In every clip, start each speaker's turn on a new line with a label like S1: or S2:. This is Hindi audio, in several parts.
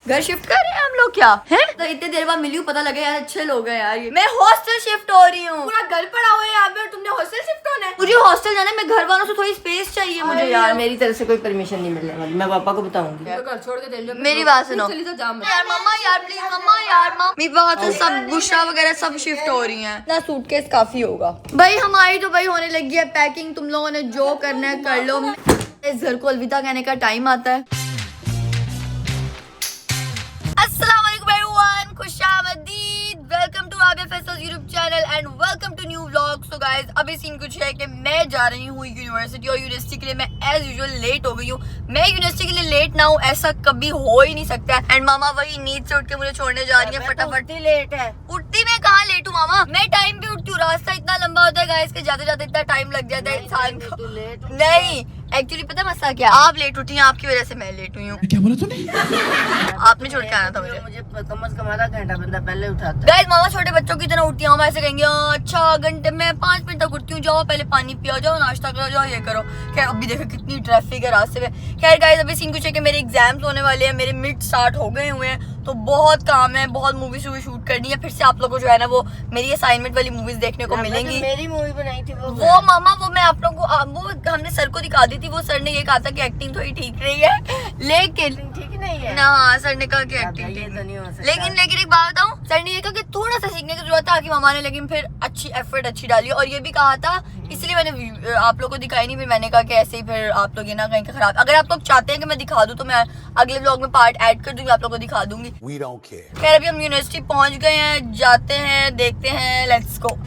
S1: घर शिफ्ट कर रहे हैं हम लोग क्या है? तो इतने देर बाद मिली हूँ, पता लगे यार अच्छे लोग हैं यार। ये मैं हॉस्टल शिफ्ट हो रही हूँ।
S2: पूरा घर पड़ा हुआ है यहाँ पे और तुमने हॉस्टल शिफ्ट होना है।
S1: मुझे हॉस्टल जाना है, मैं घर वालों से थोड़ी स्पेस चाहिए मुझे यार।
S3: मेरी तरफ से कोई परमिशन नहीं मिलने वाली, मैं पापा को बताऊंगी।
S2: तो घर छोड़ के चल
S1: मेरी बात सुनो
S2: चली जाओ, जा मत।
S1: यार मम्मा यार प्लीज मम्मा यार मम्मी बात है, सब बुशरा वगैरह सब शिफ्ट हो रही हैं ना, सूटकेस काफी होगा भाई। हमारी तो भाई होने लगी है पैकिंग, तुम लोगों ने जो करना है कर लो। इस घर को अलविदा कहने का टाइम आता है। अस्सलाम वालेकुम एवरीवन, खुशामदीद, welcome to Abia Faisal's YouTube channel and welcome to new vlog. So guys अभी सीन कुछ है कि मैं जा रही हूँ यूनिवर्सिटी और यूनिवर्सिटी के लिए मैं एज यूजुअल लेट हो गई हूँ। मैं यूनिवर्सिटी के लिए लेट ना हूँ ऐसा कभी हो ही नहीं सकता है। एंड मामा वही नींद से उठ के मुझे छोड़ने जा रही है फटाफट।
S3: लेट है,
S1: उठती मैं कहाँ लेट हूँ मामा, मैं टाइम पे उठती हूँ। रास्ता इतना लंबा होता है गाइस के जाते जाते इतना टाइम लग जाता है इंसान को। नहीं एक्चुअली पता मसला क्या, आप लेट उठी हैं, आपकी वजह से मैं लेट हुई हूँ।
S4: क्या बोला तूने?
S1: आपने छोड़ के आना था मुझे।
S3: मुझे कम से कम आधा घंटा बंदा पहले उठाता।
S1: गाइस मामा छोटे बच्चों की तरह उठती हूँ, ऐसे कहेंगे अच्छा घंटे में 5 मिनट तक उठती हूँ, जाओ पहले पानी पिया जाओ, नाश्ता करो, जाओ ये करो। खैर अभी देखो कितनी ट्रैफिक है रास्ते में। खैर गाइस अभी सीन कुछ है कि मेरे एग्जाम्स होने वाले हैं, मेरे मिड स्टार्ट हो गए हुए हैं, तो बहुत काम है, बहुत मूवी शूट करनी है। फिर से आप लोगों को जो है ना वो मेरी असाइनमेंट वाली मूवीज देखने को मिलेंगी।
S3: मेरी मूवी बनाई थी
S1: वो मामा वो मैं आप लोगों को वो हमने सर को दिखा दी थी, वो सर ने ये कहा था कि एक्टिंग थोड़ी ठीक रही है, लेकिन
S3: ठीक नहीं है
S1: ना हाँ सर ने कहा कि एक्टिंग
S3: ये
S1: ठीक
S3: तो नहीं हो सकता।
S1: लेकिन एक बात बताऊं, सर ने ये कहा कि थोड़ा सा सीखने की जरूरत है कि मामा ने, लेकिन फिर अच्छी एफर्ट अच्छी डाली। और ये भी कहा था, इसलिए मैंने आप लोगों को दिखाई नहीं, फिर मैंने कहा कि ऐसे ही फिर आप लोग ये ना कहीं खराब। अगर आप लोग चाहते हैं कि मैं दिखा दूं तो मैं अगले व्लॉग में पार्ट ऐड कर दूंगी, आप लोगों को दिखा दूंगी। खैर अभी हम यूनिवर्सिटी पहुंच गए हैं, जाते हैं देखते हैं, लेट्स गो।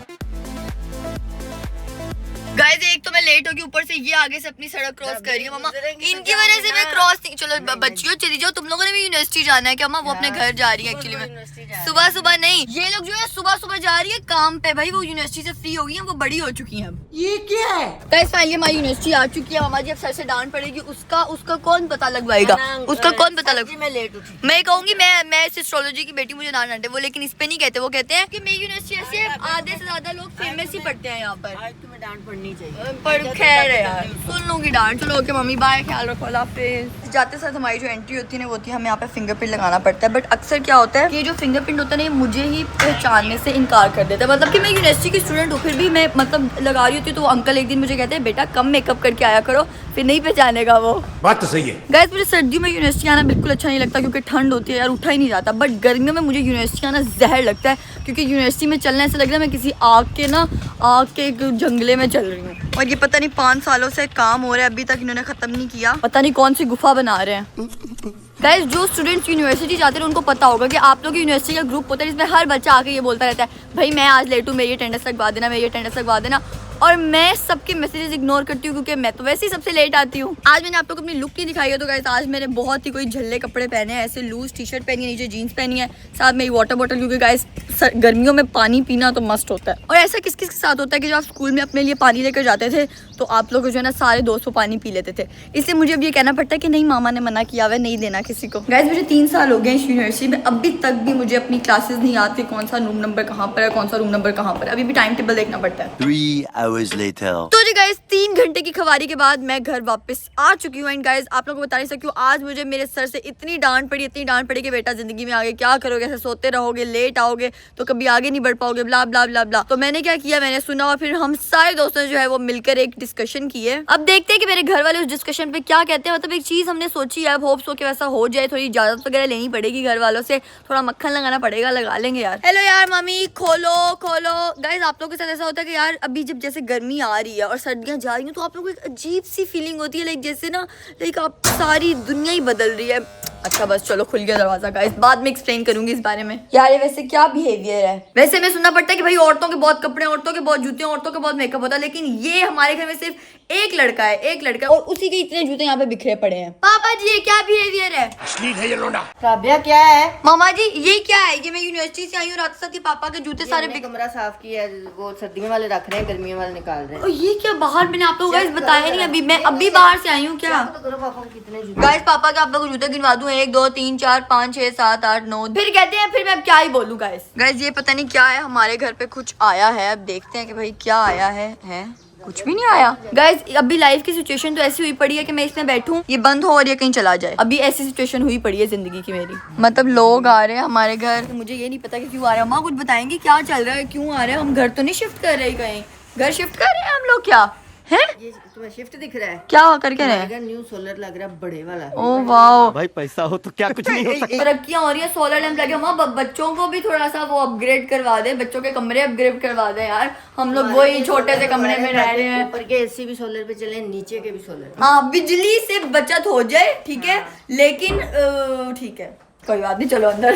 S1: गाइस एक तो मैं लेट होगी, ऊपर से ये आगे से अपनी सड़क क्रॉस कर रही है मामा, इनकी वजह से मैं क्रॉस नहीं। चलो बच्चियों चली जाओ, तुम लोगों ने भी यूनिवर्सिटी जाना है क्या मामा? वो अपने घर जा रही है एक्चुअली में, सुबह सुबह नहीं, ये लोग जो है सुबह सुबह जा रही है काम पे। भाई वो यूनिवर्सिटी से फ्री हो गई है, वो बड़ी हो चुकी है। अब
S3: ये क्या है?
S1: गाइस फाइनली हमारी यूनिवर्सिटी आ चुकी है। मामा जी अब सर से डांट पड़ेगी, उसका कौन पता लगवाएगा, उसका कौन पता लग।
S3: मैं लेट उठी,
S1: मैं कहूंगी मैं इस एस्ट्रोलॉजी की बेटी, मुझे ना डांटे वो, लेकिन इस पे नहीं कहते। वो कहते हैं कि मेरी यूनिवर्सिटी ऐसे आधे से ज्यादा लोग फेमस ही पढ़ते हैं यहाँ पर।
S3: आज तुम्हें डांट पड़नी चाहिए।
S1: पर खैर है यार, सुन लूंगी डांट। चलो ओके मम्मी बाय, ख्याल रखो, अल्लाह हाफिज़। जाते साथ हमारी जो एंट्री होती है ना वो होती है, हमें यहाँ पे फिंगरप्रिंट लगाना पड़ता है। बट अक्सर क्या होता है कि ये जो फिंगरप्रिंट होता है ना ये मुझे ही पहचानने से इनकार कर देता है। मतलब कि मैं यूनिवर्सिटी की स्टूडेंट हूँ, फिर भी मैं मतलब लगा रही होती हूँ, तो वो अंकल एक दिन मुझे कहते हैं बेटा कम मेकअप करके आया करो, फिर नहीं पहचानेगा वो।
S4: बात तो सही है।
S1: गाइस मुझे सर्दियों में यूनिवर्सिटी आना बिल्कुल अच्छा नहीं लगता, क्योंकि ठंड होती है यार, उठा ही नहीं जाता। बट गर्मियों में मुझे यूनिवर्सिटी आना जहर लगता है, क्योंकि यूनिवर्सिटी में चलना ऐसा लग रहा है मैं किसी आग के एक जंगले में चल रही हूँ। और ये पता नहीं 5 सालों से काम हो रहा है, अभी तक इन्होंने खत्म नहीं किया, पता नहीं कौन सी गुफा बना रहे हैं। गाइस जो स्टूडेंट्स यूनिवर्सिटी जाते हैं उनको पता होगा कि आप लोग यूनिवर्सिटी का ग्रुप होता है जिसमें हर बच्चा आके ये बोलता रहता है भाई मैं आज लेट हूँ, मेरी अटेंडेंस लगवा देना, मेरी अटेंडेंस लगवा देना। और मैं सबके मैसेजेस इग्नोर करती हूँ, क्योंकि मैं तो वैसे ही सबसे लेट आती हूँ। आज मैंने आप लोग को अपनी लुक नहीं दिखाई है, तो गाइस आज मैंने बहुत ही कोई झल्ले कपड़े पहने हैं, ऐसे लूज टी शर्ट पहनी है, नीचे जीन्स पहनी है, साथ में वाटर बॉटल, क्योंकि गाइस गर्मियों में पानी पीना तो मस्ट होता है। और ऐसा किस किस के साथ होता है कि जब आप स्कूल में अपने लिए पानी लेकर जाते थे तो आप लोग जो है ना सारे दोस्त पानी पी लेते थे, इसलिए मुझे अब ये कहना पड़ता है कि नहीं मामा ने मना किया हुआ है नहीं देना किसी को। गाइस मुझे 3 साल हो गए इस यूनिवर्सिटी में, अभी तक भी मुझे अपनी क्लासेस नहीं आती, कौन सा रूम नंबर कहाँ पर है, कौन सा रूम नंबर कहाँ पर है, अभी भी टाइम टेबल देखना पड़ता है।
S5: 3 hours later.
S1: तो जी गाइस 3 घंटे की खवारी के बाद मैं घर वापस आ चुकी हूँ। एंड गाइस आप लोगों को बता नहीं सकती हूँ, आज मुझे मेरे सर से इतनी डांट पड़ी कि बेटा जिंदगी में आगे क्या करोगे, ऐसे सोते रहोगे, लेट आओगे तो कभी आगे नहीं बढ़ पाओगे, ब्ला ब्ला ब्ला ब्ला। तो मैंने क्या किया, मैंने सुना और फिर हम सारे दोस्तों ने जो है वो मिलकर एक डिस्कशन की है। अब देखते हैं कि मेरे घर वाले उस डिस्कशन पे क्या कहते हैं। मतलब एक चीज हमने सोची है, अब होप्स हो कि वैसा हो जाए, थोड़ी इजाजत वगैरह लेनी पड़ेगी घर वालों से, थोड़ा मक्खन लगाना पड़ेगा, लगा लेंगे यार। हेलो यार मम्मी खोलो खोलो। गाइस आप लोगों के साथ ऐसा होता है कि यार अभी जब जैसे गर्मी आ रही है और सर्दियां जा रही हैं, तो आप लोगों को एक अजीब सी फीलिंग होती है, लाइक जैसे ना लाइक आप सारी दुनिया ही बदल रही है। अच्छा बस चलो खुल गया दरवाजा गाइस, बाद में एक्सप्लेन करूंगी इस बारे में। यार ये वैसे क्या बिहेवियर है, वैसे मैं सुनना पड़ता है कि भाई औरतों के बहुत कपड़े, औरतों के बहुत जूते, औरतों के बहुत मेकअप होता है, लेकिन ये हमारे घर में सिर्फ एक लड़का है और उसी के इतने जूते यहाँ पे बिखरे पड़े हैं। पापा जी ये क्या बिहेवियर है?
S3: राबिया क्या है?
S1: मामा जी ये क्या है? ये मैं यूनिवर्सिटी से आई हूँ, रात साथ पापा के जूते सारे
S3: कमरा साफ किया, वो सर्दियों वाले रख रहे हैं, गर्मियों वाले निकाल रहे हैं।
S1: और ये क्या बाहर, मैंने आप लोगों को बताया नहीं, अभी मैं अभी बाहर से आई हूँ क्या?
S3: पापा को कितने जूते?
S1: गाइस पापा के आप लोग जूते गिनवा दूं, 1 2 3 4 5 6 7 8 9। फिर कहते हैं, फिर मैं अब क्या ही बोलूं गाइस। गाइस ये पता नहीं क्या है, हमारे घर पे कुछ आया है, अब देखते हैं कि भाई क्या आया है। कुछ भी नहीं आया गाइज। अभी लाइफ की सिचुएशन तो ऐसी हुई पड़ी है कि मैं इसमें बैठूं, ये बंद हो और ये कहीं चला जाए। अभी ऐसी सिचुएशन हुई पड़ी है जिंदगी की मेरी। मतलब लोग आ रहे हैं हमारे घर, मुझे ये नहीं पता कि क्यों आ रहे हैं। माँ कुछ बताएंगे क्या चल रहा है, क्यों आ रहे हैं? हम घर तो नहीं शिफ्ट कर रहे, कहीं घर शिफ्ट कर रहे हैं हम लोग? क्या है?
S3: ये तुम्हें शिफ्ट दिख रहा है?
S1: क्या करके रहे हैं?
S3: न्यू सोलर लग रहा है, बड़े वाला।
S1: ओ वाह
S4: भाई पैसा हो तो क्या कुछ नहीं हो सकता।
S1: तरक्कियां हो रही है, सोलर लैंप लगे। माँ बच्चों को भी थोड़ा सा वो अपग्रेड करवा दे, बच्चों के कमरे अपग्रेड करवा दे यार। हम लोग वही छोटे से कमरे में रह रहे हैं।
S3: ऊपर के एसी भी सोलर पे चले, नीचे के भी सोलर।
S1: हाँ बिजली से बचत हो जाए, ठीक है, लेकिन ठीक है कोई बात नहीं, चलो अंदर।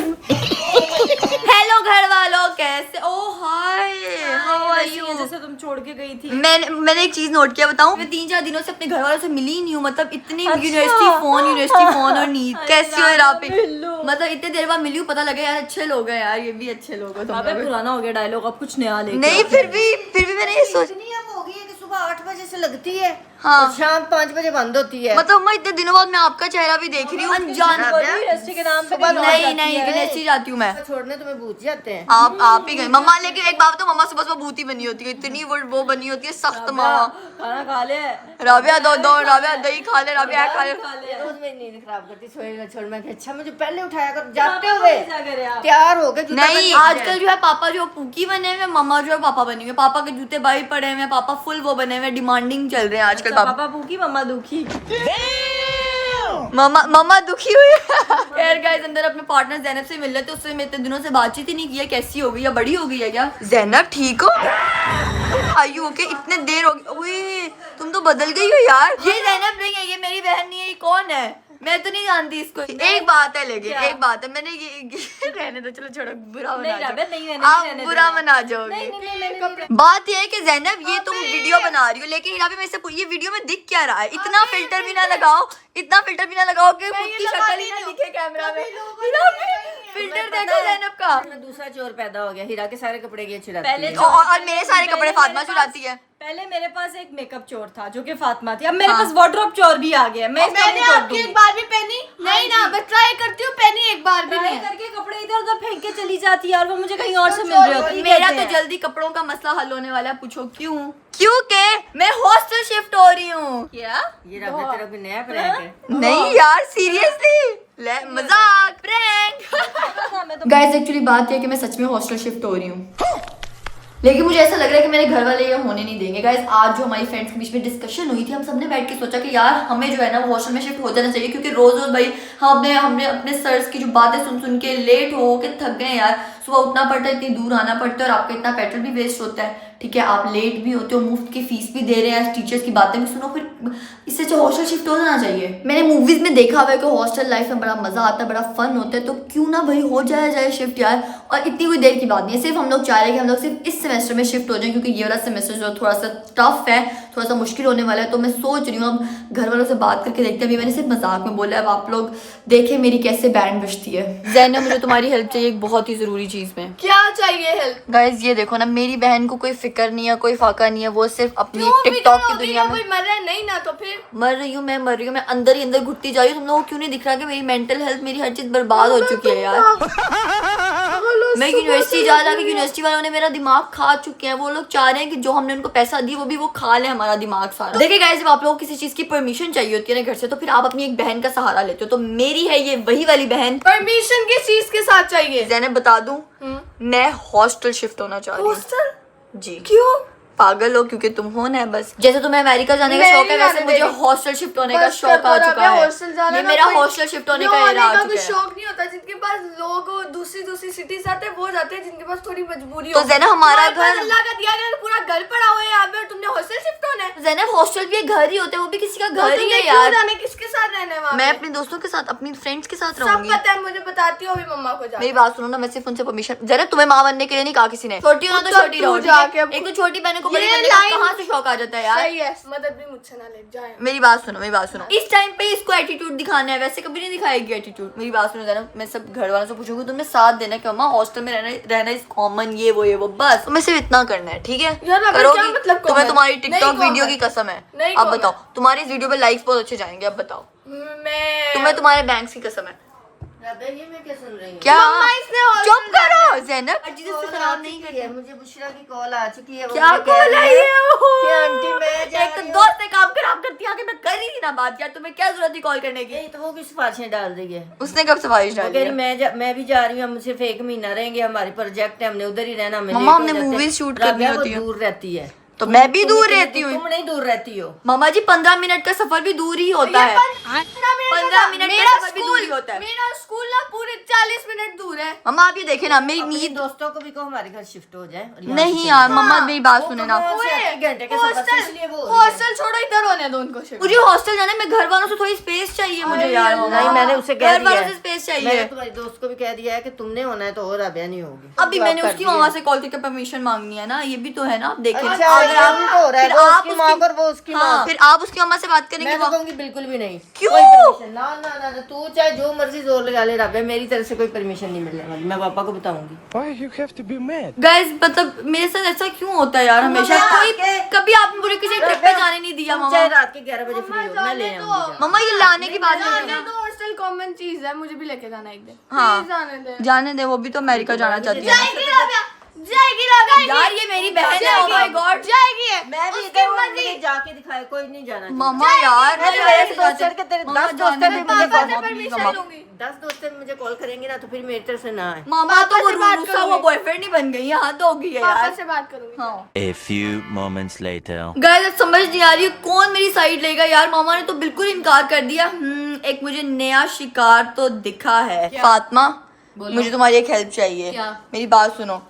S1: हेलो घर वालों, कैसे? ओ हाय, हाउ आर यू?
S2: जैसे तुम छोड़ के गई थी।
S1: मैंने एक चीज नोट किया, बताऊं? मैं 3-4 दिनों से अपने घर वालों से मिली ही नहीं हूँ। मतलब इतनी यूनिवर्सिटी फोन और नींद। कैसी हो रापी? मतलब इतने देर बाद मिली हूँ, पता लगा यार अच्छे लोग हैं यार, ये भी अच्छे लोग हैं।
S2: अबे पुराना हो गया डायलॉग, अब कुछ नया लेके
S1: नहीं फिर भी मैंने ये सोच,
S3: इतनी अब हो गई है कि सुबह 8 बजे से लगती है,
S1: हाँ।
S3: और शाम 5 बजे बंद होती है।
S1: मतलब मैं इतने दिनों बाद मैं आपका चेहरा भी देख रही हूँ अनजान।
S2: यूनिवर्सिटी के नाम पे
S1: नहीं यूनिवर्सिटी जाती हूँ मैं।
S3: छोड़ने तुम्हें भूत जाते हैं।
S1: आप ही गए मम्मा, लेकिन एक बात तो मम्मा सुबह सुबह भूती बनी होती है, इतनी वो बनी होती है सख्त मामा।
S2: खाना खा ले
S1: राबिया दो राबिया दही खा ले, राबिया खा ले।
S3: रोज मेरी नींद खराब करती, छोड़ मैं कि अच्छा मुझे पहले उठाया कर, जाते हुए
S2: आप
S3: तैयार हो गए जूता
S1: नहीं
S3: पहन के
S1: आजकल जो है पापा जो पूकी बने हुए, मम्मा जो है पापा बनी हुई। पापा के जूते बाई पड़े हुए, पापा फुल वो बने हुए, डिमांडिंग चल रहे हैं आजकल पापा।
S2: पापा भूखी मम्मा दुखी।
S1: मम्मा दुखी हुई है। यार गाइस अंदर अपने पार्टनर जैनब से मिल रहे थे, उससे मैं इतने दिनों से बातचीत ही नहीं की है। कैसी हो गई या बड़ी हो गई है क्या? जैनब ठीक हो? आयु ओके, इतने देर हो गई। ओए तुम तो बदल गई हो यार। ये जैनब नहीं है, ये मेरी बहन नहीं है। ये कौन है? मैं तो नहीं जानती इसको। एक बात है लेकिन एक बात है, मैंने ये रहने दो, चलो छोड़ो, बुरा मना जाओ आप, बुरा मना जाओगे। बात ये है कि जैनब ये तुम वीडियो बना रही हो, लेकिन यहाँ पे मेरे से ये वीडियो में दिख क्या रहा है? इतना फिल्टर भी ना लगाओ, इतना फिल्टर भी ना लगाओ कि खुद की शक्ल ही ना दिखे कैमरा में। फिल्टर देखो जैनब का।
S3: दूसरा चोर पैदा हो गया, हीरा के सारे कपड़े ये चुराती
S2: पहले
S3: है।
S1: और मेरे सारे कपड़े फातिमा चुराती है।
S2: पहले मेरे पास एक मेकअप चोर था जो कि फातिमा थी, अब मेरे पास वार्डरोब चोर भी आ गया। मैं
S5: मैंने आपकी एक बार भी पहनी नहीं ना, मैं ट्राई करती हूँ, पहनी एक बार भी
S2: ट्राई
S5: नहीं।
S2: करके कपड़े इधर उधर फेंक के चली जाती है और वो मुझे कहीं और से मिल रहे होते हैं।
S1: मेरा तो जल्दी कपड़ों का मसला हल होने वाला है। पूछो क्यों? क्योंकि मैं हॉस्टल शिफ्ट हो रही हूँ।
S2: क्या
S3: ये रहा तेरा कोई नया प्रैंक है?
S1: नहीं यार सीरियसली, मजाक प्रैंक। गाइस एक्चुअली बात ये है कि मैं सच में हॉस्टल शिफ्ट हो रही हूँ, लेकिन मुझे ऐसा लग रहा है कि मेरे घर वाले ये होने नहीं देंगे। गाइस आज जो हमारी फ्रेंड्स के बीच में डिस्कशन हुई थी, हम सबने बैठ के सोचा कि यार हमें जो है ना वो हॉस्टल में शिफ्ट हो जाना चाहिए, क्योंकि रोज भाई हमने अपने सर्स की जो बातें सुन के लेट हो के थक गए यार। सुबह उठना पड़ता है, इतनी दूर आना पड़ता है, और आपका इतना पेट्रोल भी वेस्ट होता है। ठीक है, आप लेट भी होते हो, मुफ्त की फीस भी दे रहे हैं, टीचर्स की बातें भी सुनो, फिर इससे अच्छा हॉस्टल शिफ्ट हो जाना चाहिए। मैंने मूवीज में देखा हुआ है कि हॉस्टल लाइफ में बड़ा मजा आता है, बड़ा फन होता है, तो क्यों ना भाई हो जाए शिफ्ट यार। और इतनी कोई देर की बात नहीं है, सिर्फ हम लोग चाह रहे हैं कि हम लोग सिर्फ इस सेमेस्टर में शिफ्ट हो जाए, क्योंकि ये वाला सेमेस्टर जो थोड़ा सा टफ है, थोड़ा सा मुश्किल होने वाला है। तो मैं सोच रही हूँ अब घर वालों से बात करके देखते हैं। अभी मैंने सिर्फ मजाक में बोला है, अब आप लोग देखें मेरी कैसे बैंड बजती है। ज़ैनब मुझे तुम्हारी हेल्प चाहिए एक बहुत ही जरूरी चीज में।
S5: क्या चाहिए हेल्प?
S1: गाइज ये देखो ना, मेरी बहन को कोई फिक्र नहीं है, कोई फाका नहीं है, वो सिर्फ अपनी टिकटॉक की दुनिया में
S5: कोई मर रहा है नहीं ना, तो फिर
S1: मर रही हूँ। मैं मर रही हूँ, मैं अंदर ही अंदर घुटती जा रही हूँ। तुम लोगों को क्यों नहीं दिख रहा कि मेरी मेंटल हेल्थ, मेरी हर चीज बर्बाद हो चुकी है यार। मैं यूनिवर्सिटी जा के यूनिवर्सिटी वालों ने मेरा दिमाग खा चुके हैं। वो लोग चाह रहे हैं कि जो हमने उनको पैसा दिया वो भी वो खा ले हमारा दिमाग सारा। देखिए गाइस, जब आप लोगों को किसी चीज की परमिशन चाहिए होती है ना घर से, तो फिर आप अपनी एक बहन का सहारा लेते हो। तो मेरी है ये वही वाली बहन।
S5: परमिशन किस चीज के साथ चाहिए?
S1: ज़ैनब बता दूं, मैं हॉस्टल शिफ्ट होना चाह रही हूँ।
S5: हॉस्टल?
S1: जी
S5: क्यों?
S1: पागल हो क्योंकि तुम हो ना, बस जैसे तुम्हें अमेरिका जाने का
S5: मैं
S1: शौक है,
S5: नहीं
S1: वैसे
S5: जाने
S1: मुझे
S5: देगी।
S1: हॉस्टल शिफ्ट होने का
S5: बस
S1: शौक आ
S5: कर दो,
S1: चुका
S5: अब
S1: है।
S5: हॉस्टल जाना
S1: ये
S5: ना
S1: मेरा
S5: कोई-
S1: हॉस्टल शिफ्ट होने
S5: जो
S1: का एरा आ
S5: का
S1: चुका
S5: कोई
S1: है।
S5: शौक नहीं होता, जिनके पास लोग दूसरी सिटीज आते हैं वो जाते हैं, जिनके पास थोड़ी मजबूरी
S1: तो
S5: हो।
S1: ज़ैनब हमारा
S5: तुम्हारे पास
S1: घर,
S5: अल्लाह का दिया गया पूरा घर पड़ा हुआ है यहाँ पे, और तुमने हॉस्टल शिफ्ट होना है?
S1: ज़ैनब हॉस्टल भी एक घर ही होता है, वो भी किसी का घर ही
S5: तुमने
S1: है
S5: क्यों
S1: यार।
S5: जाना है? किसके साथ रहना है वहाँ
S1: मैं
S5: पे?
S1: अपने दोस्तों के साथ, अपनी फ्रेंड्स के साथ
S5: सब
S1: रहूंगी।
S5: पता है मुझे, बताती हो अभी मम्मा को जाके।
S1: मेरी बात सुनो ना, मैं सिर्फ उनसे परमिशन, ज़रा तुम्हें माँ बनने के लिए नहीं कहा किसी ने। छोटी हो तो
S5: तो
S1: छोटी
S5: तू
S1: रहो,
S5: जाके
S1: ठीक है?
S5: अब-
S1: एक तो छोटी बहन को बड़ी
S5: ये
S1: बनने का
S5: लाइन-
S1: कहाँ से शौक आ जाता है यार।
S5: सही है, मदद भी मुझसे ना ले जाए।
S1: मेरी बात सुनो, इस टाइम पे इसको एटीट्यूड दिखाना है, वैसे कभी नहीं दिखाएगी एटीट्यूड। मेरी बात सुनो जरा, मैं सब घर वालों से पूछूंगी तुमने साथ देना कि मम्मा हॉस्टल में रहना इज कॉमन, ये वो बस तुम्हें सिर्फ इतना करना है, ठीक है?
S5: यार, अगर
S1: करोगी?
S5: क्या मतलब
S1: तुम्हें
S5: common?
S1: तुम्हारी
S5: नहीं
S1: टिकटॉक वीडियो
S5: common।
S1: की कसम है।
S5: नहीं
S1: अब
S5: common।
S1: बताओ, तुम्हारी इस वीडियो पे लाइक्स बहुत अच्छे जाएंगे। अब बताओ,
S5: मैं
S1: तुम्हें तुम्हारे बैंक्स की कसम है।
S3: राबे, ये मैं क्या सुन रही हूँ?
S1: क्या?
S5: मम्मा, इसने hostel
S1: चुप करो, ज़ैनब हर चीज़ से खराब नहीं करती है।
S3: मुझे बुशरा की कॉल आ चुकी है। वो
S1: क्या
S3: मुझे कह
S1: कॉल
S3: रही
S1: आई है?
S3: कि आंटी मैं जा
S1: एक तो
S3: रही हूँ।
S1: दोस्त ने काम खराब कर दिया कि मैं कर ही थी ना बात यार, तुम्हें क्या जरूरत थी कॉल करने की?
S3: नहीं तो वो की सिफारिशें डाल रही है।
S1: उसने कब सिफारिश
S3: वो
S1: डाली
S3: कह
S1: है?
S3: रही मैं भी जा रही हूँ, हम सिर्फ 1 महीना रहेंगे, हमारी प्रोजेक्ट है, हमने उधर ही रहना, हमें
S1: मम्मा,
S3: लेके
S1: हमने
S3: जाते हैं।
S1: movies shoot
S3: राबिया,
S1: करनी
S3: वो
S1: होती है।
S3: दूर रहती है
S1: तो मैं भी दूर
S3: इतनी-
S1: रहती हूँ।
S3: तुम नहीं दूर रहती हो।
S1: मामा जी 15 मिनट का सफर भी दूर ही होता है। 15 मिनट का सफर भी दूर ही होता है।
S5: मेरा स्कूल ना पूरे 40 मिनट दूर है।
S1: मम्मा आप ये देखे ना, मेरी
S3: अपनी
S1: नींद
S3: दोस्तों को भी कहो हमारे घर शिफ्ट हो जाए और यहाँ
S1: नहीं
S3: से
S1: यार,
S3: चले
S1: मम्मा
S3: जाए।
S1: मेरी बात
S3: वो
S1: सुने ना।
S3: कहाँ से आती है? घंटे के सफर से इसलिए वो हो रही है।
S5: हॉस्टल छोड़ो, इधर होने दो उनको शिफ्ट।
S1: मुझे हॉस्टल जाना है, मैं घर वालों से थोड़ी स्पेस चाहिए मुझे यार। मम्मा
S3: नहीं मैंने उसे कह
S1: घर
S3: दिया
S1: वालों
S3: है।
S1: से स्पेस
S3: मैंने
S1: चाहिए।
S3: तुम्हारी दोस्त को भी कह दिया है कि तुमने होना है तो और राबिया नहीं होगी।
S1: अभी मैंने उसकी मामा से कॉल करके परमिशन मांगनी है ना, ये भी तो है ना, आप देखिए।
S3: अच्छा,
S1: अगर आप-
S3: ये तो हो रहा है,
S1: फिर
S3: वो
S1: आप
S3: उसकी माँ और वो उसकी
S1: हाँ,
S3: माँ।
S1: फिर आप उसकी मामा से बात करेंगे
S3: मैं तो
S1: वहाँ।
S3: कहूंगी बिल्कुल भी नहीं।
S1: क्यों?
S3: कोई परमिशन ना ना ना ना, तू चाहे जो मर्जी जोर लगा ले राबिया, मेरी तरफ से कोई परमिशन नहीं मिलने वाली। मैं पापा को बताऊंगी।
S1: गाइस मतलब मेरे साथ ऐसा क्यों होता है यार हमेशा?
S3: मम्मा,
S1: कोई
S3: के-
S1: कभी आपने मुझे किसी ट्रिप पे जाने नहीं दिया
S3: तुम
S1: मामा।
S3: चाहे रात के 11 बजे फ्री हो, मैं ले आऊंगी।
S1: मम्मा ये लाने की बात नहीं
S5: जाने
S1: है।
S5: दो, हॉस्टल कॉमन चीज है, मुझे भी लेके जाना एक दिन।
S1: हाँ।
S5: Please जाने दे।
S1: जाने दे, वो भी तो अमेरिका जाना चाहती है।
S5: जाएगी राबिया, जाएगी राबिया।
S1: यार ये मेरी बहन है, oh my God।
S5: जाएगी है।
S3: मैं भी
S5: उसकी
S3: इधर हूँ,
S5: मर्जी।
S3: मुझे जाके दिखाए, कोई नहीं जाना चाहिए।
S1: मम्मा यार
S3: मैं तो एक दोस्त छोड़ के तेरे 10 दोस्त हैं,
S1: मम्मा,
S3: मुझे
S1: पापा से
S5: परमिशन लूंगी।
S3: 10 दोस्त हैं, मुझे कॉल करेंगे ना तो फिर मेरी तरफ से ना है।
S1: मामा तो वो
S5: से बात
S1: रूसा हुआ
S5: करूंगी।
S1: बॉयफ्रेंड नहीं बन गई, यहाँ तो होगी है
S5: पापा
S1: यार।
S5: से बात करूंगी।
S1: हाँ।
S4: A few moments later.
S1: Guys अब समझ नहीं आ रही है कौन मेरी साइड लेगा यार। मामा ने तो बिल्कुल इनकार कर दिया। एक मुझे नया शिकार तो दिखा है। फातिमा मुझे तुम्हारी एक हेल्प चाहिए।
S2: क्या?
S1: मेरी बात सुनो।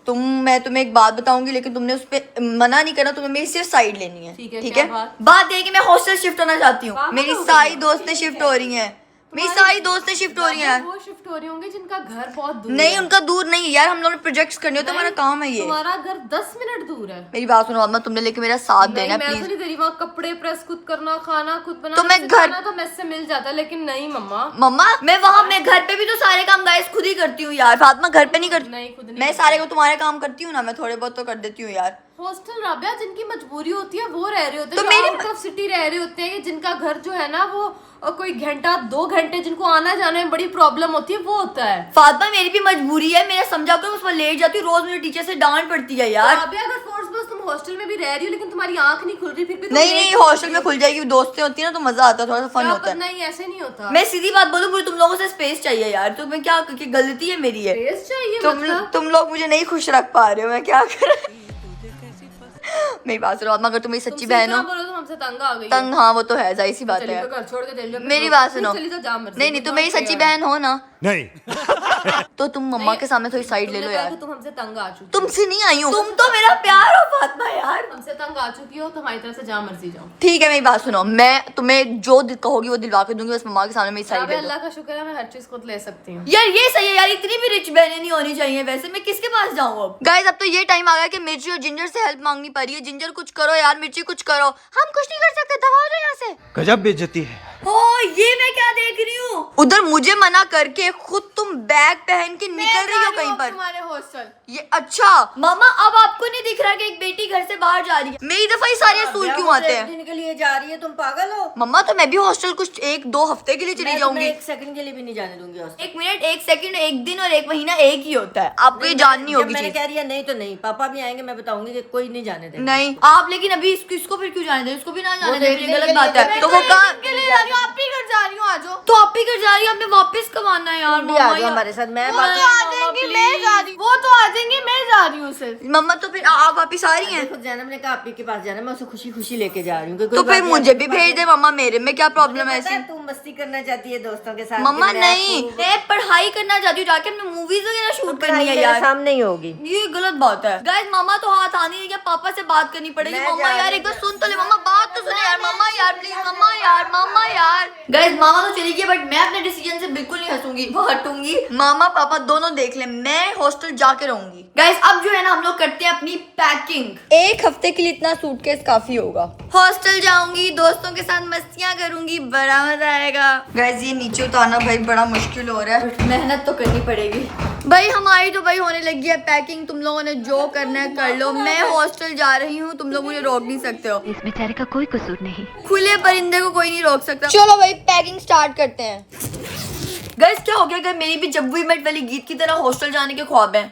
S1: मैं तुम्हें एक बात बताऊंगी, लेकिन तुमने उस पर मना नहीं करना, तुम्हें मेरी सिर्फ साइड लेनी है।
S2: ठीक है,
S1: ठीक
S2: क्या
S1: है?
S2: बात?
S1: बात ये है कि मैं हॉस्टल शिफ्ट होना चाहती हूँ।
S2: पागल
S1: मेरी
S2: हो गई
S1: सारी
S2: हो?
S1: दोस्तें शिफ्ट हो रही हैं। मेरी सारी दोस्तें शिफ्ट हो रही हैं यार।
S2: वो शिफ्ट हो रही होंगी जिनका घर बहुत दूर
S1: नहीं
S2: है।
S1: उनका दूर नहीं है यार, हम लोगों ने प्रोजेक्ट्स करने हो तो हमारा
S2: नहीं,
S1: काम है ये।
S2: तुम्हारा घर 10 मिनट दूर है।
S1: मेरी बात सुनो आत्मा, तुमने लेके मेरा साथ
S2: नहीं,
S1: देना
S2: मैं तो
S1: प्लीज।
S2: नहीं दे रही, वहाँ कपड़े प्रेस खुद करना, खाना खुद बनाना।
S1: तो मैं घर-
S2: तो मेस से मिल जाता, लेकिन नहीं मम्मा।
S1: मम्मा मैं वहाँ मैं घर पे भी तो सारे काम गाइस खुद ही करती हूँ यार। फातिमा घर पे नहीं करती।
S2: नहीं, खुद नहीं
S1: मैं सारे को तुम्हारे काम करती हूँ ना, मैं थोड़े बहुत तो कर देती हूँ यार।
S2: हॉस्टल राबिया जिनकी मजबूरी होती है वो रह रहे होते
S1: तो
S2: हैं,
S1: मेरी-
S2: आउट ऑफ सिटी रह रहे होते हैं, जिनका घर जो है ना वो कोई घंटा 2 घंटे जिनको आना जाने में बड़ी प्रॉब्लम होती है, वो होता है।
S1: फातिमा मेरी भी मजबूरी है, मेरा समझा कर उसमें लेट जाती हूँ, रोज मुझे टीचर से डांट पड़ती है यार।
S2: राबिया अगर फोर्स बस तुम हॉस्टल में भी रह रही हो लेकिन तुम्हारी आंख नहीं खुल रही, फिर भी तुम
S1: नहीं
S2: लेट
S1: नहीं
S2: हो
S1: हॉस्टल
S2: रही
S1: में
S2: हो।
S1: खुल जाएगी, दोस्तें होती है ना तो मजा आता है, थोड़ा सा फन
S2: क्या
S1: होता है।
S2: नहीं, ऐसे नहीं होता।
S1: मैं सीधी बात बोलूँ, मुझे तुम लोगों से स्पेस चाहिए यार। तुम्हें क्या गलती है मेरी है?
S2: स्पेस चाहिए मतलब?
S1: तुम लोग मुझे नहीं खुश रख पा रहे हो, मैं क्या करूं? मेरी बात सुनो आत्मा, अगर तुम मेरी सच्ची बहन हो।
S2: बोलो तुम हमसे तंग आ गई हो।
S1: तंग हाँ वो तो है, जाहिर सी बात
S2: चली
S1: है।
S2: तो घर छोड़ के चली जाओ, फिर
S1: मेरी
S2: लोग-
S1: बात
S2: फिर
S1: सुनो।
S2: चली जाओ, जहाँ मर्जी।
S1: नहीं तुम मेरी सच्ची बहन हो ना,
S4: नहीं
S1: तो तुम मम्मा के सामने थोड़ी साइड ले लो
S2: तुमने कहा
S1: यार।
S2: कि तुम हमसे तंग आ चुकी हो।
S1: तुमसे नहीं आई हूँ, तुम तो मेरा प्यार हो फातिमा यार।
S2: हमसे तंग आ चुकी हो तो हमारी तरफ से जहाँ मर्जी जाओ।
S1: ठीक है मेरी बात सुनो, मैं तुम्हें जो कहोगी वो दिलवा के दूंगी, बस मम्मा के सामने मेरी साइड
S2: राबिया
S1: ले लो।
S2: अल्लाह का शुक्र है मैं हर चीज खुद ले सकती हूँ।
S1: यार ये सही है यार, इतनी भी रिच बहनें नहीं होनी चाहिए। वैसे मैं किसके पास जाऊँ अब? गाइस अब तो ये टाइम आ गया कि मिर्ची और जिंजर से हेल्प मांगनी पड़ रही है। जिंजर कुछ करो यार, मिर्ची कुछ करो। हम कुछ नहीं कर सकते, दबाओ जाओ यहाँ से।
S4: गजब बेइज्जती है।
S1: ओ ये मैं क्या देख रही हूँ? उधर मुझे मना करके खुद तुम बैग पहन के निकल रही हो कहीं पर।
S5: तुम्हारे हॉस्टल।
S1: ये अच्छा मामा, अब आपको नहीं दिख रहा कि एक बेटी घर से बाहर जा रही है? मेरी दफा ही सारे असूल
S3: राबिया,
S1: क्यों
S3: वो
S1: आते
S3: तो एक
S1: हैं?
S3: दिन के लिए जा रही है, तुम पागल हो?
S1: मम्मा तो मैं भी हॉस्टल कुछ 1-2 हफ्ते के लिए चली
S3: मैं
S1: जाऊंगी।
S3: तुम्हें 1 सेकंड के लिए भी नहीं जाने दूंगी हॉस्टल।
S1: 1 मिनट 1 सेकंड 1 दिन और 1 महीना एक ही होता है, आपको ये जाननी
S3: जब
S1: होगी
S3: मैंने
S1: चीज।
S3: कह दिया नहीं तो नहीं, पापा भी आएंगे, मैं बताऊंगी कि कोई नहीं जाने देगा।
S1: नहीं आप लेकिन अभी इसको फिर क्यों जाने दे? उसको भी ना जाने
S3: वो
S1: दे,
S3: देख
S1: ये
S3: लेंगे,
S1: गलत बात है।
S3: मैं
S1: तो वो कहाँ
S5: के लिए जा रही हूँ, आप ही घर जा रही हूँ, आ जाओ।
S1: तो आप ही घर जा रही है, आपने वापस कब आना है यार?
S3: तुम भी आ
S1: मम्मा
S3: जाओ
S1: यार।
S3: हमारे साथ। मैं
S5: वो
S3: बात
S5: तो आ जाएंगी, मैं जा रही हूँ। वो तो आ जाएंगी, मैं जा रही हूँ सिर्फ।
S1: मम्मा तो फिर आप वापिस आ रही हैं?
S3: खुद जैनब ने कहा आप ही के पास जाना, मैं उसे खुशी खुशी लेके जा रही हूँ।
S1: तो फिर मुझे भी भेज दे मम्मा, मेरे में क्या प्रॉब्लम है ऐसी?
S3: तू मस्ती करना चाहती है दोस्तों के साथ।
S1: मम्मा
S3: कि मैं
S1: नहीं,
S3: खूब-
S1: मैं पढ़ाई करना चाहती हूँ, जाके अपने मूवीज वगैरह शूट करनी है
S3: मेरे
S1: यार।
S3: सामने ही होगी।
S1: ये गलत बात है गाइस। मामा तो हाथ आनी नहीं, क्या पापा से बात करनी पड़ेगी?
S3: मैं
S1: मम्मा
S3: जा
S1: यार
S3: रही
S1: एक बार सुन तो ले, मम्मा बात तो सुन यार। मम्मा यार प्लीज, मम्मा यार। गाइस मामा तो चली गई, बट मैं अपने डिसीजन से बिल्कुल नहीं हंसूंगी, हटूंगी। मामा पापा दोनों देख ले, मैं हॉस्टल जाके रहूंगी। गाइस अब जो है ना हम लोग करते हैं अपनी पैकिंग। 1 हफ्ते के लिए इतना सूटकेस काफी होगा। हॉस्टल जाऊंगी, दोस्तों के साथ मस्तियां करूंगी, बड़ा मजा आएगा। गाइस ये नीचे उतारना भाई बड़ा मुश्किल हो रहा है, मेहनत तो करनी पड़ेगी भाई। हमारी तो भाई होने लगी है पैकिंग। तुम लोगों ने जो करना है कर लो, मैं हॉस्टल जा रही हूँ, तुम लोग मुझे रोक नहीं सकते हो।
S6: इस बेचारे का कोई कसूर नहीं।
S1: खुले परिंदे को कोई नहीं रोक सकता। चलो भाई पैकिंग स्टार्ट करते हैं। गाइस क्या हो गया अगर मेरी भी जब वी मेट वाली गीत की तरह हॉस्टल जाने के ख्वाब हैं?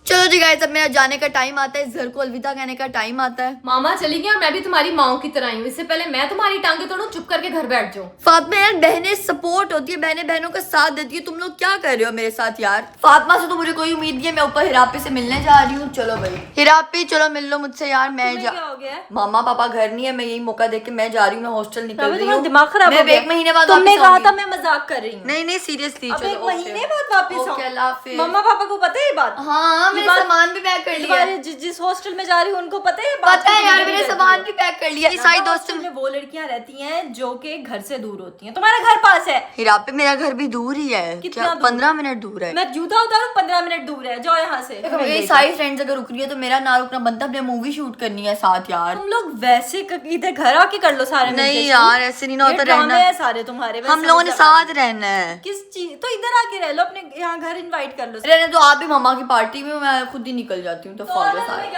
S1: चलो जी गाइस, अब मेरा जाने का टाइम आता है, इस घर को अलविदा कहने का टाइम आता है।
S2: मामा चली गई और मैं भी तुम्हारी माओ की तरह आई हूँ। इससे पहले मैं तुम्हारी टांगे तोड़ूं, चुप करके घर बैठ जाऊं।
S1: फातिमा यार, बहनें सपोर्ट होती है, बहनें बहनों का साथ देती है। तुम लोग क्या कर रहे हो मेरे साथ यार? फातिमा से तो मुझे कोई उम्मीद नहीं है। मैं ऊपर हिरापी से मिलने जा रही हूँ। चलो भाई हिरापी, चलो मिल लो मुझसे यार। मैं
S6: क्या हो गया है?
S1: मामा पापा घर नहीं है, मैं यही मौका देख के मैं जा रही हूँ। मैं हॉस्टल निकल रही
S6: तुम्हारा
S1: हूँ।
S6: दिमाग खराब हो
S1: मैं
S6: गया।
S1: 1 महीने बाद
S6: तुमने
S1: वापस
S6: कहा
S1: आऊंगी।
S6: था मैं मजाक कर रही हूँ।
S1: नहीं सीरियसली।
S6: अब
S1: चलो
S6: 1 महीने बाद वापस
S1: ओके, अल्लाह हाफिज।
S6: मम्मा पापा को पता है ये बात?
S1: हाँ, मैंने सामान भी पैक कर लिया।
S6: तुम्हारे जिस हॉस्टल में जा रही हूँ उनको पता है ये बात?
S1: पता है यार, मैंने सामान भी पैक कर लिया। सारी दोस्तों
S6: में वो लड़कियां रहती हैं जो के घर से दूर होती हैं। तुम्हारा घर पास है।
S1: हिरापी मेरा घर भी दूर ही है।
S6: कितना
S1: क्या
S6: दूर?
S1: 15 मिनट दूर है।
S6: मैं जूता उतारूं 15 मिनट दूर है। जाओ यहाँ से।
S1: मेरी सारी फ्रेंड्स अगर रुक रही है तो मेरा ना रुकना बनता है। अपने मूवी शूट करनी है साथ यार।
S6: तुम लोग वैसे इधर घर आके कर लो सारे मिलके
S1: नहीं
S6: shoot।
S1: यार, ऐसे नहीं ना
S6: ये
S1: होता
S6: ड्रामे
S1: रहना।
S6: है सारे तुम्हारे। मैं
S1: हम लोगों ने
S6: समझ
S1: साथ रहना है।
S6: किस चीज तो इधर आके रह लो। अपने यहाँ घर इनवाइट कर लो।
S1: रहने तो आप भी मामा की पार्टी में, मैं खुद ही निकल जाती हूँ। तो फॉलो सारे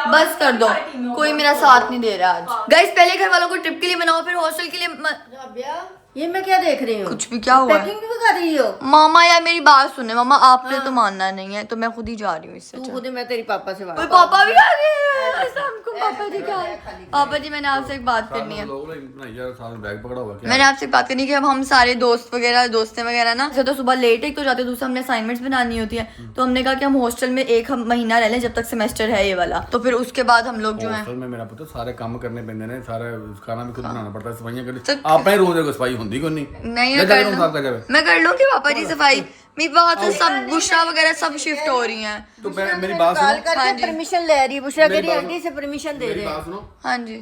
S1: बस कर दो, कोई मेरा साथ नहीं दे रहा आज। गाइस पहले घर वालों को ट्रिप के लिए बनाओ, फिर हॉस्टल के लिए
S3: राबिया, ये मैं क्या देख रही हूँ?
S1: कुछ भी। क्या हुआ है?
S3: पैकिंग क्यों कर रही हो?
S1: मामा यार मेरी बात सुने। मामा आपने तो मानना नहीं है, तो मैं खुद ही जा रही हूँ। इससे
S3: तू खुद ही, मैं तेरी पापा से बात।
S1: कोई पापा भी आ गए हैं शाम को। पापा जी क्या है? पापा जी मैंने आपसे एक बात करनी है।
S7: बैग पकड़ा हुआ क्या?
S1: मैंने आपसे बात करनी है कि अब हम सारे दोस्त वगैरह दोस्तें वगैरह ना, जैसे तो सुबह लेट एक तो जाते, दूसरा हमने असाइनमेंट्स बनानी होती है। तो हमने कहा कि हम हॉस्टल में एक महीना रह लें जब तक सेमेस्टर है ये वाला। तो फिर उसके बाद हम लोग जो है
S7: हॉस्टल में मेरा पता सारे काम करने पैंदे ने, सारा खाना भी खुद बनाना पड़ता है, सफाइयां करनी। आप ही रोज सफाई होंदी को नहीं
S1: मैं कर लूंगी पापा जी सफाई। मेरी बात तो सब बुशरा वगैरह सब शिफ्ट हो रही हैं।
S7: तो मेरी बात
S3: कॉल
S7: सुनो,
S3: करके परमिशन ले रही है। बुशरा कह रही है आंटी से परमिशन दे
S7: मेरी
S3: दे।
S7: बात सुनो
S1: हाँ जी।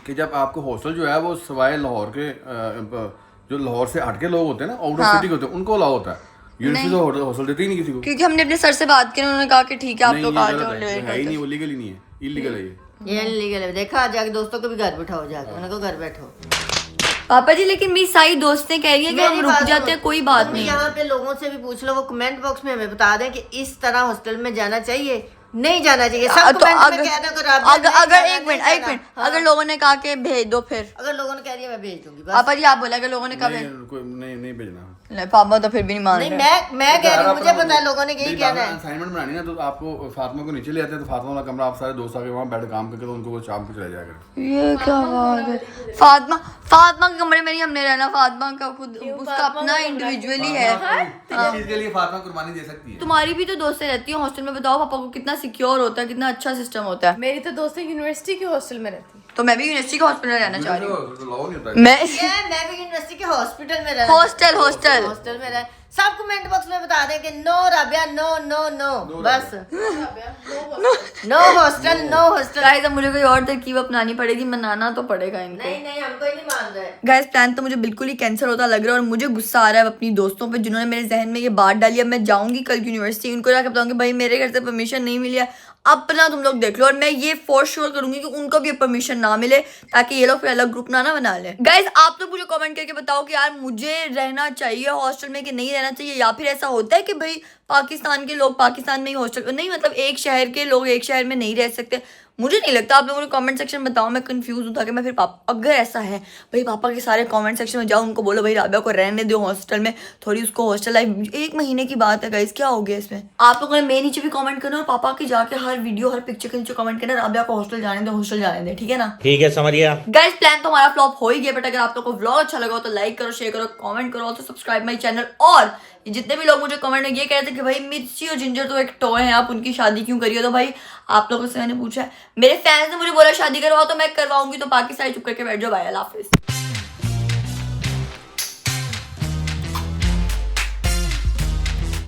S7: कि जब आपको हॉस्टल जो है वो सवाए लाहौर के जो लाहौर से हटके लोग होते हैं ना, आउट ऑफ सिटी होते हैं, उनको अलाउ होता है। यूनिवर्सिटी तो हॉस्टल देती ही नहीं किसी को।
S1: क्योंकि हमने अपने सर से बात की, उन्होंने कहा कि ठीक है आप
S7: नहीं,
S1: लोग
S7: ये
S1: आ
S7: गलत
S1: जाओ।
S7: है ही नहीं, वो लीगल ही नहीं है, इलीगल है ये।
S3: इलीगल है। देखा, जाके दोस्तों को भी घर बिठाओ, जाके उनको घर बैठो।
S1: पापा जी लेकिन मेरी सारी दोस्तें कह रही है कि हम रुक जाते हैं, कोई बात नहीं।
S3: यहाँ पे लोगों से भी पूछ लो, वो कमेंट बॉक्स में हमें बता दें कि इस तरह हॉस्टल में जाना चाहिए, नहीं जाना चाहिए। सब
S1: तो
S3: कमेंट में कह दो कि राबिया
S1: अगर
S3: नहीं
S1: अगर
S3: जाना,
S1: एक मिनट
S3: नहीं
S1: एक मिनट
S3: जाना।
S1: अगर लोगों ने कहा कि भेज दो, फिर
S3: अगर लोगों ने कह दिया मैं भेज दूंगी बस।
S1: पापा जी आप बोले अगर लोगों ने कहा
S7: नहीं भेजना।
S1: नहीं पापा तो फिर भी नहीं मान
S3: नहीं,
S1: रहे।
S3: मैं कह रही हूँ, मुझे पता है लोगों ने यही कहना है।
S7: असाइनमेंट बनानी ना, तो आपको फातिमा को नीचे ले आते हैं, तो फातिमा वाला कमरा आप सारे दोस्त आके वहाँ बैठ काम करके, तो उनको शाम को चले जाया करें।
S1: ये क्या बात है? फातिमा के कमरे में नहीं हमने रहना। फातिमा का खुद उसका अपना इंडिविजुअली है।
S7: इस चीज के लिए फातिमा कुर्बानी दे सकती है।
S1: तुम्हारी भी तो दोस्तें रहती हैं हॉस्टल में। बताओ पापा को कितना सिक्योर होता है, कितना अच्छा सिस्टम होता है।
S2: मेरी तो दोस्तें यूनिवर्सिटी के हॉस्टल में रहती।
S1: तो मैं भी यूनिवर्सिटी के हॉस्टल में रहना चाह रही हूँ।
S7: तो लाओ नहीं होता है।
S1: मैं
S3: मैं भी यूनिवर्सिटी के हॉस्पिटल में रह
S1: हॉस्टल
S3: हॉस्टल में रह। सब कमेंट बॉक्स में बता दें कि no Rabia, no no no, बस no hostel, no hostel.
S1: Guys अब मुझे कोई और तरकीब अपनानी पड़ेगी, मनाना तो पड़ेगा इनको।
S3: नहीं हमको ही नहीं मान रहे।
S1: गाइस प्लान तो मुझे बिल्कुल ही कैंसिल होता लग रहा है और मुझे गुस्सा आ रहा है अपनी दोस्तों पे जिन्होंने मेरे जहन में ये बात डाली। अब मैं जाऊंगी कल यूनिवर्सिटी, उनको जाकर बताऊंगी भाई मेरे घर से परमिशन नहीं मिली है, अपना तुम लोग देख लो। और मैं ये फोर्स श्योर करूंगी कि उनको भी परमिशन ना मिले, ताकि ये लोग फिर अलग ग्रुप ना बना ले। गाइस आप तो मुझे कमेंट करके बताओ कि यार मुझे रहना चाहिए हॉस्टल में कि नहीं रहना चाहिए, या फिर ऐसा होता है कि भाई पाकिस्तान के लोग पाकिस्तान में ही हॉस्टल नहीं, मतलब एक शहर के लोग एक शहर में नहीं रह सकते। मुझे नहीं लगता। आप लोगों ने कमेंट सेक्शन में बताओ, मैं कंफ्यूज हूँ ताकि मैं फिर पापा, अगर ऐसा है भाई पापा के सारे कमेंट सेक्शन में जाओ, उनको बोलो भाई राबिया को रहने दो हॉस्टल में, थोड़ी उसको हॉस्टल लाइफ 1 महीने की बात है गाइस, क्या हो गया इसमें। आप लोगों ने मेरे नीचे भी कमेंट करना और पापा के जाके हर वीडियो हर पिक्चर के नीचे कमेंट करना राबिया को हॉस्टल जाने दो, हॉस्टल जाने दे, ठीक है ना?
S4: ठीक है, समझ गया।
S1: गाइस प्लान तो हमारा फ्लॉप हो ही गया, बट अगर आप लोगों को व्लॉग अच्छा लगा हो तो लाइक करो, शेयर करो, कमेंट करो, ऑल्सो सब्सक्राइब माय चैनल। और जितने भी लोग मुझे कमेंट में ये कह रहे थे कि भाई मिर्ची और जिंजर तो एक टॉय है, आप उनकी शादी क्यों करिए, तो भाई आप लोगों से मैंने पूछा है, मेरे फैंस ने मुझे बोला शादी करवाओ, तो मैं करवाऊंगी। तो बाकी सारे चुप करके बैठ जाओ, बाय, अल्लाह हाफिज।